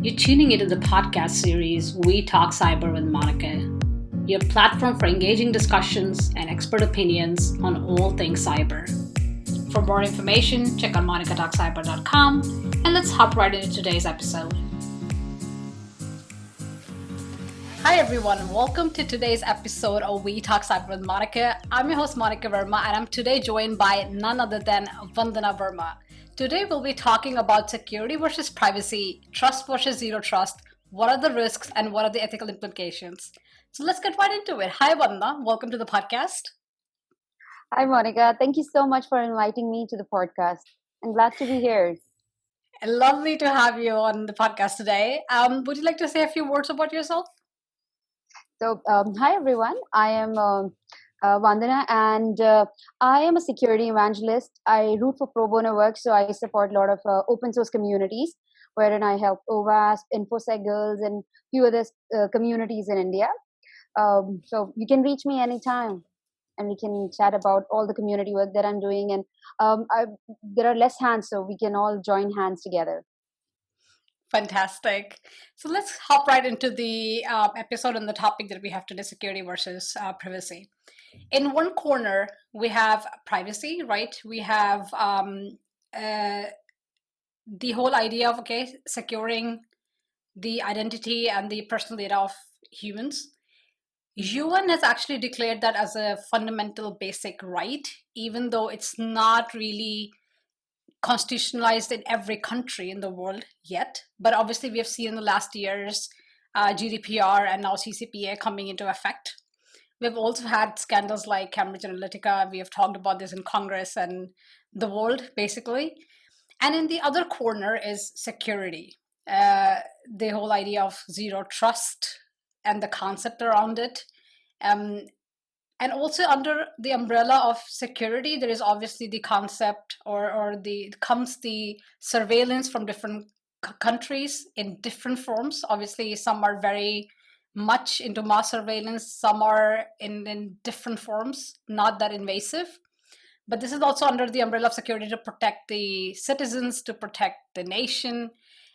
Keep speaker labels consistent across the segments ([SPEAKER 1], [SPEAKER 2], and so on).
[SPEAKER 1] You're tuning into the podcast series We Talk Cyber with Monica, your platform for engaging discussions and expert opinions on all things cyber. For more information, check out monicatalkcyber.com and let's hop right into today's episode. Hi everyone, welcome to today's episode of We Talk Cyber with Monica. I'm your host Vandana Verma and I'm today joined by none other than Vandana Verma. Today we'll be talking about security versus privacy, trust versus zero trust, what are the risks and what are the ethical implications. So let's get right into it. Hi Vandana, welcome to the podcast.
[SPEAKER 2] Hi Monica, thank you so much for inviting me to the podcast. I'm glad to be here.
[SPEAKER 1] Lovely to have you on the podcast today. Would you like to say a few words about yourself?
[SPEAKER 2] So, hi everyone. I am Vandana, and I am a security evangelist. I root for pro bono work, so I support a lot of open source communities, wherein I help OWASP, InfoSec Girls, and few other communities in India. So you can reach me anytime, and we can chat about all the community work that I'm doing. And there are less hands, so we can all join hands together.
[SPEAKER 1] Fantastic. So let's hop right into the episode and the topic that we have today, security versus privacy. In one corner, we have privacy, right? We have the whole idea of, securing the identity and the personal data of humans. UN has actually declared that as a fundamental basic right, even though it's not really constitutionalized in every country in the world yet. But obviously we have seen in the last years GDPR and now CCPA coming into effect. We've also had scandals like Cambridge Analytica. We have talked about this in Congress and the world, basically. And in the other corner is security. The whole idea of zero trust and the concept around it. And also under the umbrella of security, there is obviously the concept comes the surveillance from different countries in different forms. Obviously, some are very much into mass surveillance, some are in different forms, not that invasive. But this is also under the umbrella of security to protect the citizens, to protect the nation,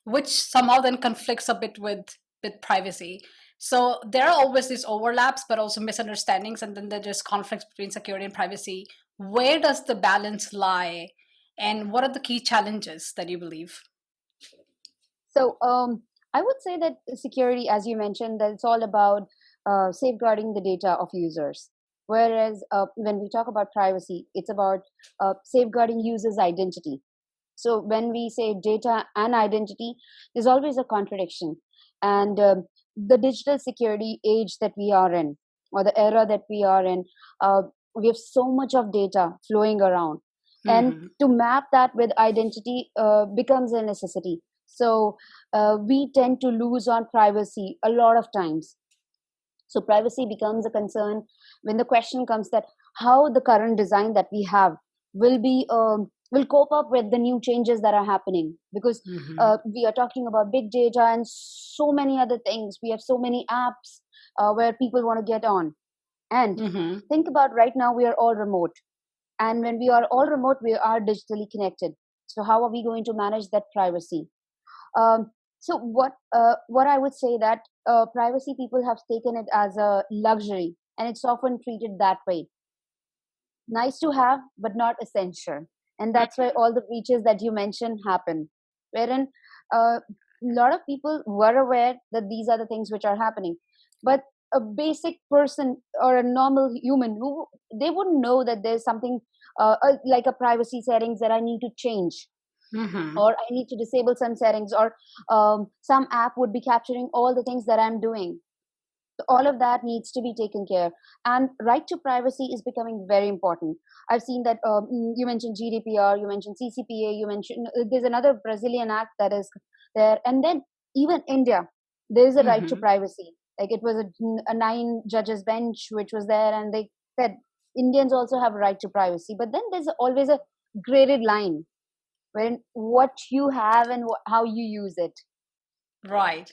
[SPEAKER 1] which somehow then conflicts a bit with privacy. So there are always these overlaps, but also misunderstandings, and then there's conflicts between security and privacy. Where does the balance lie, and what are the key challenges that you believe?
[SPEAKER 2] So I would say that security, as you mentioned, that it's all about safeguarding the data of users. Whereas when we talk about privacy, it's about safeguarding users' identity. So when we say data and identity, there's always a contradiction. And the digital security age that we are in, or the era that we are in, we have so much of data flowing around. And to map that with identity becomes a necessity. So we tend to lose on privacy a lot of times. So privacy becomes a concern when the question comes that how the current design that we have will cope up with the new changes that are happening, because we are talking about big data and so many other things. We have so many apps where people want to get on. And think about right now, we are all remote. And when we are all remote, we are digitally connected. So how are we going to manage that privacy? So what I would say that privacy, people have taken it as a luxury, and it's often treated that way. Nice to have, but not essential. And that's why all the breaches that you mentioned happen, wherein a lot of people were aware that these are the things which are happening. But a basic person or a normal human, they wouldn't know that there's something like a privacy settings that I need to change. Or I need to disable some settings, or some app would be capturing all the things that I'm doing. So all of that needs to be taken care. And right to privacy is becoming very important. I've seen that you mentioned GDPR, you mentioned CCPA, you mentioned there's another Brazilian act that is there. And then even India, there is a right to privacy. Like it was a 9 judges bench which was there, and they said Indians also have a right to privacy. But then there's always a graded line wherein what you have and how you use it.
[SPEAKER 1] Right.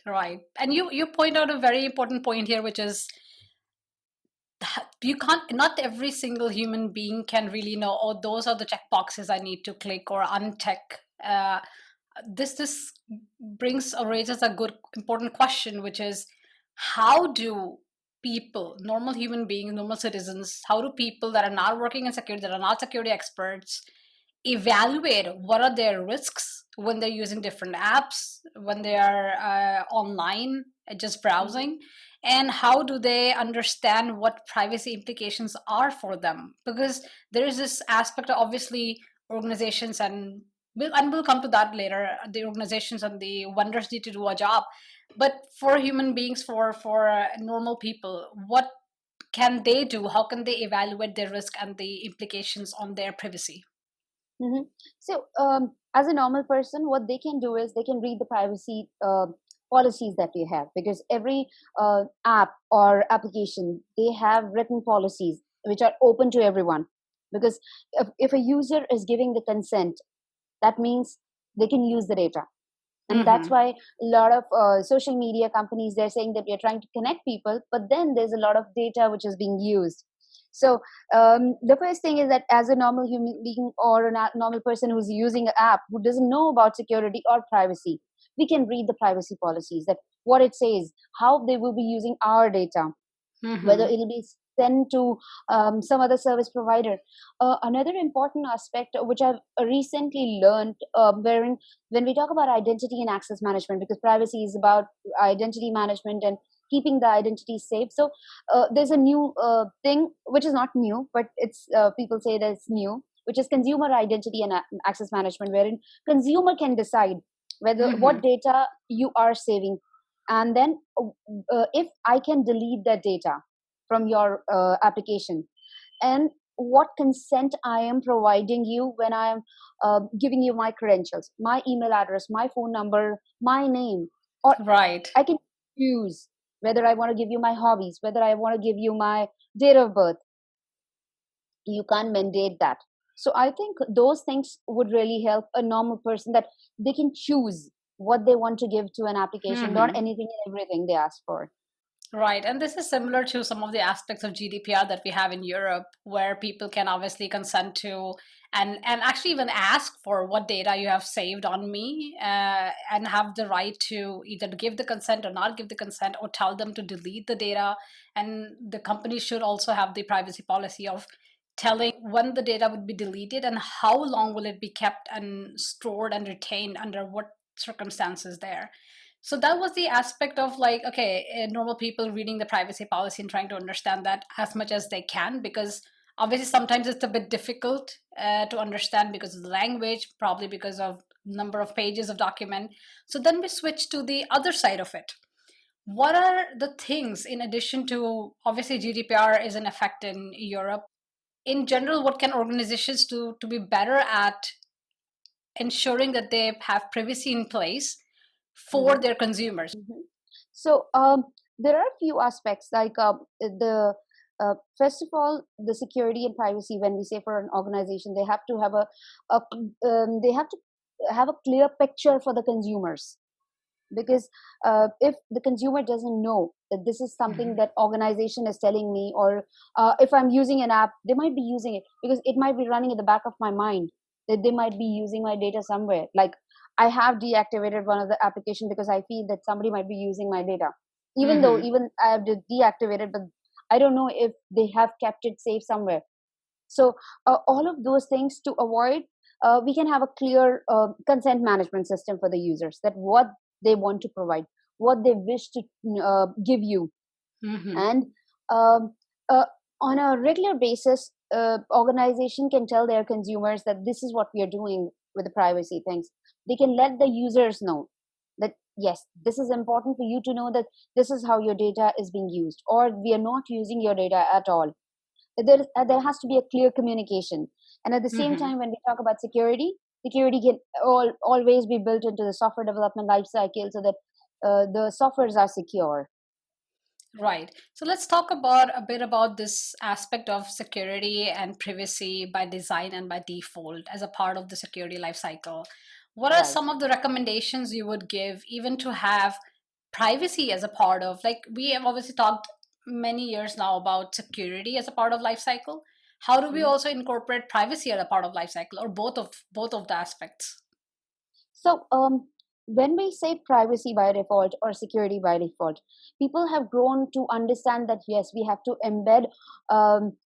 [SPEAKER 1] And you point out a very important point here, which is not every single human being can really know, oh, those are the check boxes I need to click or uncheck. This brings or raises a good important question, which is, how do people, normal human beings, normal citizens, how do people that are not working in security, that are not security experts, evaluate what are their risks when they're using different apps, when they are online, just
[SPEAKER 2] Mhm.
[SPEAKER 1] browsing, and how do they understand what privacy implications are for them? Because there is this aspect of, obviously, organizations, and we'll come to that later, the organizations and the vendors need to do a job, but for human beings, for normal people, what can they do? How can they evaluate their risk and the implications on their privacy?
[SPEAKER 2] Mhm. So, as a normal person, what they can do is they can read the privacy policies that we have, because every app or application, they have written policies which are open to everyone. Because if a user is giving the consent, that means they can use the data. And that's
[SPEAKER 1] Hmm.
[SPEAKER 2] why a lot of social media companies, they're saying that we are trying to connect people, but then there's a lot of data which is being used. So the first thing is that as a normal human being or a normal person who's using an app who doesn't know about security or privacy, we can read the privacy policies, that what it says, how they will be using our data, whether
[SPEAKER 1] Hmm.
[SPEAKER 2] it'll be sent to some other service provider. Another important aspect which I've recently learned, wherein when we talk about identity and access management, because privacy is about identity management and keeping the identity safe. So there's a new thing which is not new, but it's people say that it's new, which is consumer identity and access management, wherein consumer can decide whether
[SPEAKER 1] Hmm.
[SPEAKER 2] what data you are saving, and then if I can delete that data from your application, and what consent I am providing you when I am giving you my credentials, my email address, my phone number, my name, or
[SPEAKER 1] Right.
[SPEAKER 2] I can choose whether I want to give you my hobbies, whether I want to give you my date of birth. You can't mandate that. So I think those things would really help a normal person, that they can choose what they want to give to an application, not
[SPEAKER 1] Hmm.
[SPEAKER 2] anything and everything they ask for.
[SPEAKER 1] Right. And this is similar to some of the aspects of GDPR that we have in Europe, where people can obviously consent to and actually even ask for what data you have saved on me, and have the right to either give the consent or not give the consent, or tell them to delete the data. And the company should also have the privacy policy of telling when the data would be deleted and how long will it be kept and stored and retained, under what circumstances there. So that was the aspect of, like, okay, normal people reading the privacy policy and trying to understand that as much as they can, because obviously sometimes it's a bit difficult to understand because of the language, probably because of number of pages of document. So then we switch to the other side of it. What are the things, in addition to, obviously, GDPR is in effect in Europe, in general, what can organizations do to be better at ensuring that they have privacy in place for
[SPEAKER 2] Mhm.
[SPEAKER 1] their consumers?
[SPEAKER 2] Mhm. So there are a few aspects, like the first of all, the security and privacy. When we say for an organization, they have to have a they have to have a clear picture for the consumers, because if the consumer doesn't know that this is something
[SPEAKER 1] Mhm.
[SPEAKER 2] that organization is telling me, or if I'm using an app, they might be using it because it might be running at the back of my mind, that they might be using my data somewhere. Like, I have deactivated one of the application because I feel that somebody might be using my data, even though
[SPEAKER 1] Mhm.
[SPEAKER 2] even I have deactivated, but I don't know if they have kept it safe somewhere. So all of those things to avoid, we can have a clear consent management system for the users, that what they want to provide, what they wish to give you.
[SPEAKER 1] Mhm.
[SPEAKER 2] And um, uh, on a regular basis, organization can tell their consumers that this is what we are doing with the privacy things. They can let the users know that yes, this is important for you to know, that this is how your data is being used, or we are not using your data at all. There has to be a clear communication. And at the same
[SPEAKER 1] Mhm.
[SPEAKER 2] time, when we talk about security, security can always be built into the software development life cycle, so that the softwares are secure.
[SPEAKER 1] Right. So let's talk about a bit about this aspect of security and privacy by design and by default as a part of the security lifecycle. What are
[SPEAKER 2] Right.
[SPEAKER 1] some of the recommendations you would give, even to have privacy as a part of, like, we have obviously talked many years now about security as a part of lifecycle. How do we
[SPEAKER 2] Mhm.
[SPEAKER 1] also incorporate privacy as a part of lifecycle, or both of the aspects?
[SPEAKER 2] So, when we say privacy by default or security by default, people have grown to understand that yes, we have to embed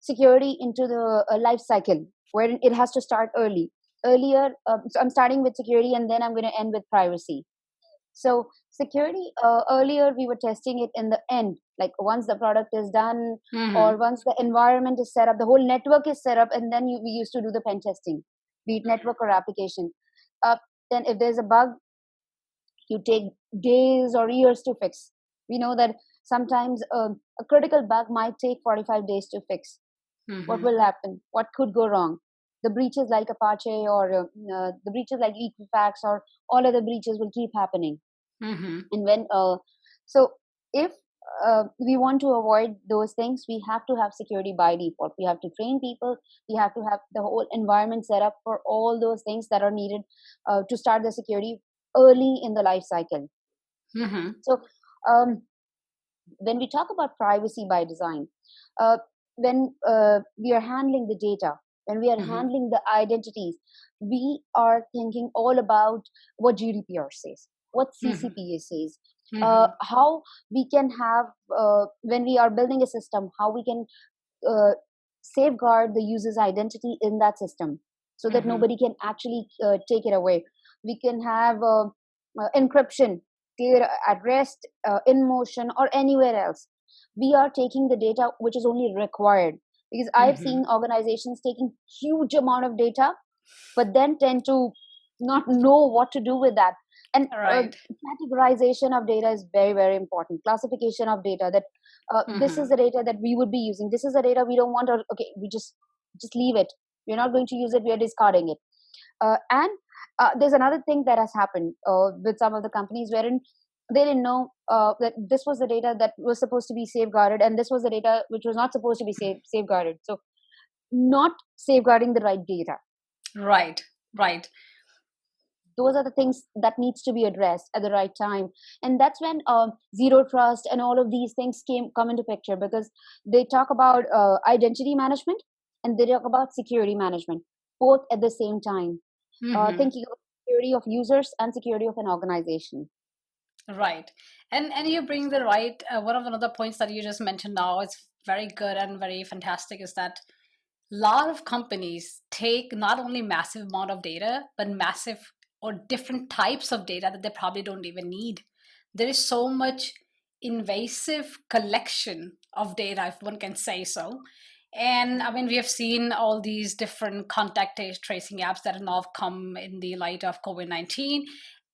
[SPEAKER 2] security into the life cycle, where it has to start early. Earlier, so I'm starting with security and then I'm going to end with privacy. So, security, earlier we were testing it in the end, like once the product is done or
[SPEAKER 1] Mm-hmm.
[SPEAKER 2] once the environment is set up, the whole network is set up, and then we used to do the pen testing, be it network or application. Uh, then, if there's a bug, you take days or years to fix. We know that sometimes a critical bug might take 45 days to fix. What
[SPEAKER 1] Mm-hmm.
[SPEAKER 2] will happen? What could go wrong? The breaches like Apache or the breaches like Equifax or all other breaches will keep happening.
[SPEAKER 1] Mm-hmm.
[SPEAKER 2] And when so if we want to avoid those things, we have to have security by default. We have to train people. We have to have the whole environment set up for all those things that are needed to start the security early in the life cycle.
[SPEAKER 1] Mm-hmm.
[SPEAKER 2] So um, when we talk about privacy by design, uh, when we are handling the data, when we are
[SPEAKER 1] Mm-hmm.
[SPEAKER 2] handling the identities, we are thinking all about what GDPR says, what
[SPEAKER 1] Mm-hmm.
[SPEAKER 2] CCPA says,
[SPEAKER 1] Mm-hmm.
[SPEAKER 2] how we can have, when we are building a system, how we can uh, safeguard the user's identity in that system so that
[SPEAKER 1] Mm-hmm.
[SPEAKER 2] nobody can actually take it away. We can have encryption there at rest, in motion, or anywhere else. We are taking the data which is only required, because I've
[SPEAKER 1] Mm-hmm.
[SPEAKER 2] seen organizations taking huge amount of data but then tend to not know what to do with that. And
[SPEAKER 1] Right.
[SPEAKER 2] categorization of data is very, very important. Classification of data, that this is
[SPEAKER 1] Mm-hmm.
[SPEAKER 2] the data that we would be using, this is the data we don't want, or okay, we just leave it, we're not going to use it, we are discarding it. And there's another thing that has happened with some of the companies wherein they didn't know that this was the data that was supposed to be safeguarded and this was the data which was not supposed to be safeguarded. So not safeguarding the right data,
[SPEAKER 1] Right. Right.
[SPEAKER 2] those are the things that needs to be addressed at the right time. And that's when zero trust and all of these things come into picture, because they talk about identity management and they talk about security management both at the same time,
[SPEAKER 1] Mm-hmm.
[SPEAKER 2] thinking of security of users and security of an organization.
[SPEAKER 1] Right. And you bring the right one of the other points that you just mentioned now is very good and very fantastic is that a lot of companies take not only massive amount of data but massive or different types of data that they probably don't even need. There is so much invasive collection of data, if one can say so. And I mean, we have seen all these different contact tracing apps that have now come in the light of COVID-19.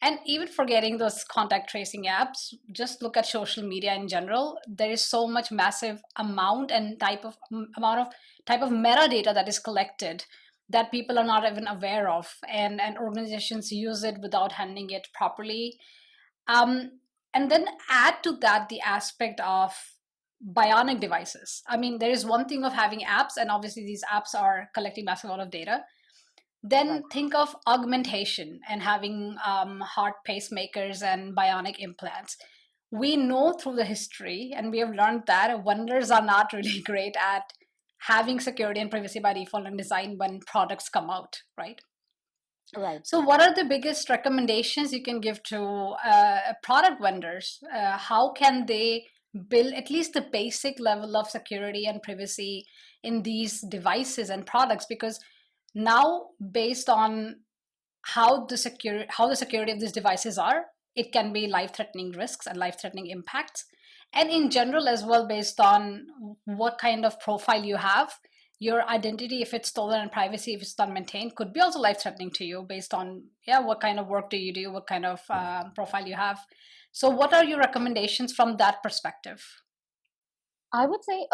[SPEAKER 1] And even forgetting those contact tracing apps, just look at social media in general. There is so much massive amount and amount of type of metadata that is collected that people are not even aware of, and organizations use it without handling it properly. um, and then add to that the aspect of bionic devices. I mean, there is one thing of having apps, and obviously these apps are collecting massive amount of data.
[SPEAKER 2] Right.
[SPEAKER 1] Then think of augmentation and having heart pacemakers and bionic implants. We know through the history, and we have learned that vendors are not really great at having security and privacy by default and design when products come out, right?
[SPEAKER 2] Right.
[SPEAKER 1] So, what are the biggest recommendations you can give to product vendors? How can they build at least the basic level of security and privacy in these devices and products? Because now, based on how the security of these devices are, it can be life-threatening risks and life-threatening impacts. And in general as well, based on what kind of profile you have, your identity, if it's stolen, and privacy, if it's not maintained, could be also life-threatening to you based on, yeah, what kind of work do you do, what kind of profile you have. So what are your recommendations from that perspective?
[SPEAKER 2] I would say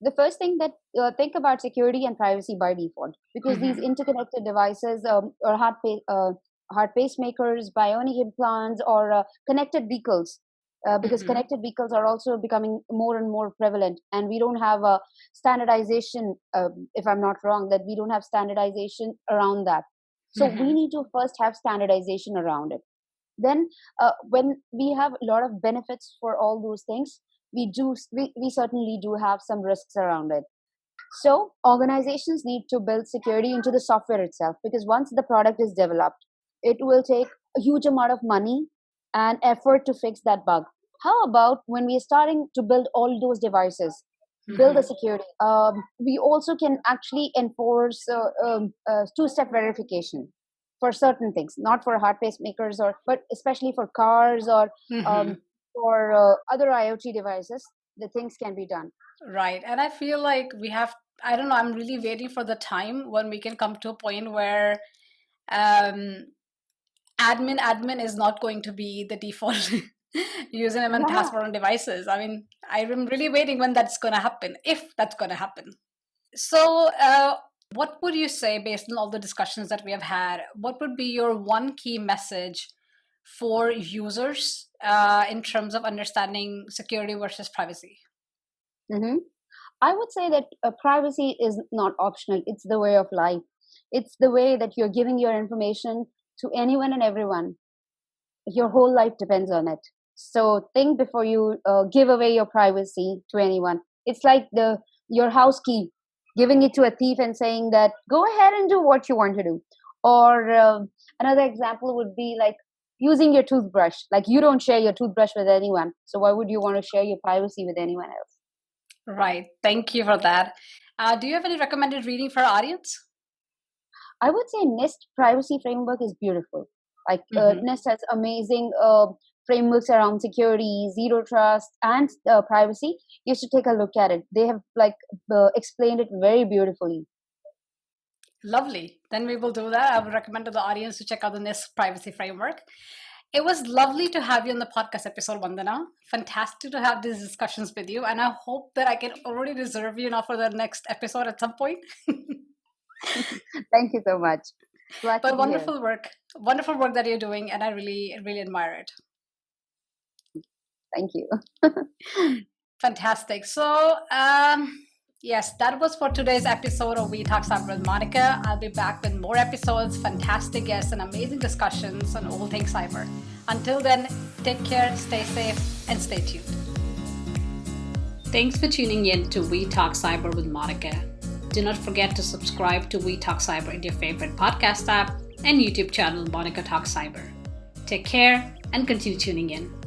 [SPEAKER 2] the first thing that think about security and privacy by default, because these
[SPEAKER 1] Mm-hmm.
[SPEAKER 2] interconnected devices or heart pacemakers, bionic implants, or connected vehicles, because
[SPEAKER 1] Mm-hmm.
[SPEAKER 2] connected vehicles are also becoming more and more prevalent, and we don't have a standardization. If I'm not wrong, that we don't have standardization around that. So we
[SPEAKER 1] Mm-hmm.
[SPEAKER 2] need to first have standardization around it. Then when we have a lot of benefits for all those things, we certainly do have some risks around it. So organizations need to build security into the software itself, because once the product is developed, it will take a huge amount of money and effort to fix that bug. How about when we are starting to build all those devices, build the
[SPEAKER 1] Hmm.
[SPEAKER 2] security? We also can actually enforce two-step verification for certain things, not for heart pacemakers, or but especially for cars or
[SPEAKER 1] Hmm.
[SPEAKER 2] um, for other IoT devices. The things can be done.
[SPEAKER 1] Right. And I feel like we have, I don't know, I'm really waiting for the time when we can come to a point where um, admin is not going to be the default username and
[SPEAKER 2] Yeah.
[SPEAKER 1] password on devices. I mean, I'm really waiting when that's going to happen, if that's going to happen. So, what would you say, based on all the discussions that we have had, what would be your one key message for users in terms of understanding security versus privacy?
[SPEAKER 2] Hmm. I would say that privacy is not optional. It's the way of life. It's the way that you're giving your information to anyone and everyone. Your whole life depends on it. So think before you give away your privacy to anyone. It's like the your house key, giving it to a thief and saying that go ahead and do what you want to do. Or another example would be like using your toothbrush. Like you don't share your toothbrush with anyone, so why would you want to share your privacy with anyone else?
[SPEAKER 1] Right. Thank you for that. Do you have any recommended reading for our audience?
[SPEAKER 2] I would say NIST privacy framework is beautiful. Like
[SPEAKER 1] Hmm.
[SPEAKER 2] NIST has amazing frameworks around security, zero trust, and privacy. You should take a look at it. They have like explained it very beautifully.
[SPEAKER 1] Lovely. Then we will do that. I would recommend to the audience to check out the NIST privacy framework. It was lovely to have you on the podcast episode, Vandana. Fantastic to have these discussions with you. And I hope that I can already reserve you now for the next episode at some point.
[SPEAKER 2] Thank you so much. Glad to
[SPEAKER 1] But
[SPEAKER 2] be here.
[SPEAKER 1] wonderful work that you're doing. And I really, really admire it.
[SPEAKER 2] Thank you.
[SPEAKER 1] Fantastic. So, yes, that was for today's episode of We Talk Cyber with Monica. I'll be back with more episodes, fantastic guests, and amazing discussions on all things cyber. Until then, take care, stay safe, and stay tuned. Thanks for tuning in to We Talk Cyber with Monica. Do not forget to subscribe to We Talk Cyber in your favorite podcast app and YouTube channel, Monica Talk Cyber. Take care and continue tuning in.